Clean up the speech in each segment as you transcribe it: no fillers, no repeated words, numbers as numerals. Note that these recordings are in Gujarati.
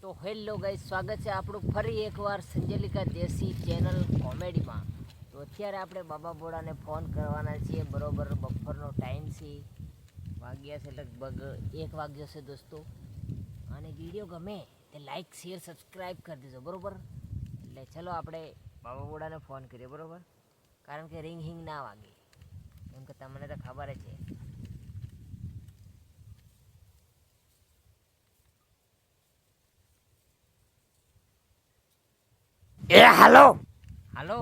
તો હેલો ગાઈસ, સ્વાગત છે આપણું ફરી એકવાર સંજલિકા દેશી ચેનલ કોમેડીમાં. તો અત્યારે આપણે બાબા બોડાને ફોન કરવાના છીએ. બરોબર બપોરનો ટાઈમ છે, વાગ્યા છે લગભગ 1 વાગ્યો છે દોસ્તો. અને વિડીયો ગમે તે લાઈક શેર સબસ્ક્રાઈબ કરી દેજો બરોબર. એટલે ચલો આપણે બાબા બોડાને ફોન કરીએ બરોબર, કારણ કે રિંગ હિંગ ના વાગે, કેમ કે તમને તો ખબર જ છે. એ હાલો હાલો,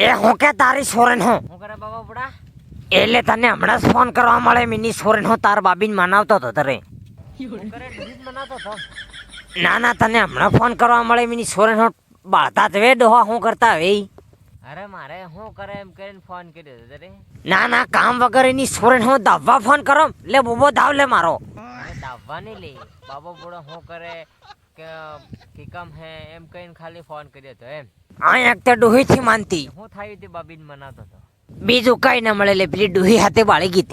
એ હું કે તારી સોરેન હું શું કરે બાબા બોડા? એટલે તને હમણાં જ ફોન કરવા મળે. મિની સોરેન હું તાર બાબીને મનાવતો હતો તરે. શું કરે ડિઝીઝ બનાવતો હતો? ના તને હમણાં ફોન કરવા મળે. મિની સોરેન હું બાળતા જ વે ડોહા શું કરતા હવે. અરે મારે શું કરે એમ કરીને ફોન કર્યો હતો તારે. ના કામ વગર એની સોરેન હું દાવવા ફોન કરો. લે બોબો દાવ લે મારો. અરે દાવવા નહીં લે, બાબા બોડા શું કરે કે કામ હે એમ કહીને ખાલી ફોન કર્યો હતો એમ. આ એક તે ડોહી થી માનતી, શું થયું તે બાબીને મનાવતો હતો? બીજું કઈ ના મળે. લે પેલી ડોહી હાથે બાળી ગઈ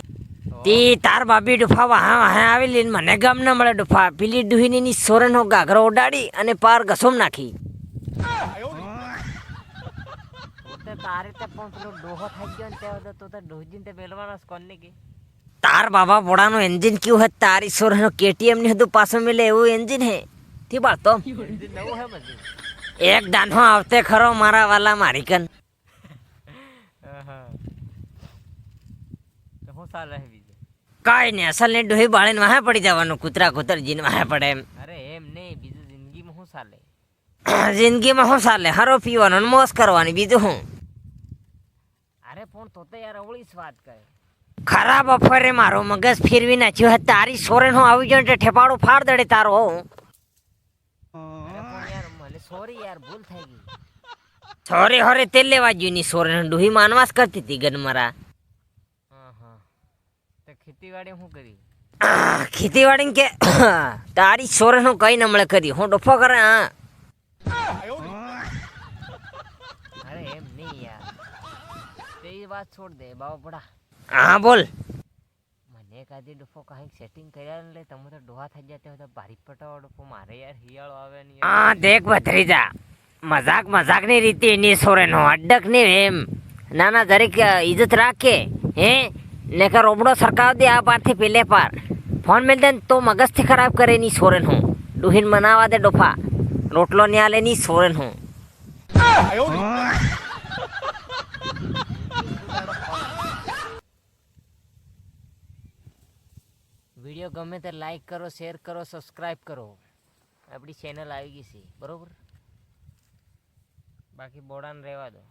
તી તાર બાબી ડુફા વાહા વાહા આવેલી ને મને ગમ ન મળે ડુફા. પેલી ડોહી ની સોરેન હું ગાઘરો ઉડાડી અને પાર ઘસોમ નાખી. તારે તો પણ પેલો ડોહો થઈ ગયો ને ત્યાં તો ડોહીને તે મેળવાના કોણ ને કે તાર બાબા બોડાનું એન્જિન ક્યું હે તારી સોરેન કેટીએમ ની હતું પાછું મિલે એવું એન્જિન હે થી બાળતો. નવું હે બધું. એક દાનો આવતે ખરો મારા વાલા મારી કન. તો શું ચાલે છે બીજું? કઈ નઈ, અસલ ની ડોહી બાળીને વાહે પડી જવાનું. કૂતરા કૂતર જીન વાહે પડે એમ. અરે એમ નહીં, બીજું જિંદગીમાં શું ચાલે? જિંદગીમાં શું ચાલે? હરો પીવાનો ને મોજ કરવાની, બીજું હું. અરે પણ તો યાર અવળી વાત કરે. ખરા બફરે મારો મગજ ફેરવી નાખ્યો હે તારી સોરેન હું આવી જાય એટલે ઠેપાડું ફાડ દડે તારો. અરે પણ યાર મને સોરી યાર, ભૂલ થઈ ગઈ. સોરી હોરે તેલ લેવા ગયું ની સોરેન ડોહી માનવાસ કરતી હતી ગન મારા. તો ખેતીવાડી શું કરી? ખેતીવાડી કે તારી સોરેન હું કઈ ન મળે કરી હું ડફો કરે. હા અરે એમ નહીં યાર, તે વાત છોડ દે બાબા બોડા. હા બોલ. મને કાદી ડફો કાંઈક સેટિંગ કર્યા ને લે, તમે તો ડોહા થઈ ગયા ત્યાં ભારી પટાવો ડફો. મારે યાર હિયાળો આવે ને યાર. હા દેખ ભત્રીજા, મજાક ની રીતે એની સોરેન હું અડક નહીં એમ. ના જરીક ઇજ્જત રાખે હે ને કે રોબડો સરકાવ દે આ પારથી પેલે પાર. ફોન મેલ દે તો મગજથી ખરાબ કરે ની સોરેન હું. ડુહીન મનાવા દે ડોફા, રોટલો ને આલે ની સોરેન હું. વિડીયો ગમે તે લાઈક કરો, શેર કરો, સબસ્ક્રાઈબ કરો. આપણી ચેનલ આવી ગઈ છે બરોબર. બાકી બોડાને રહેવા દો.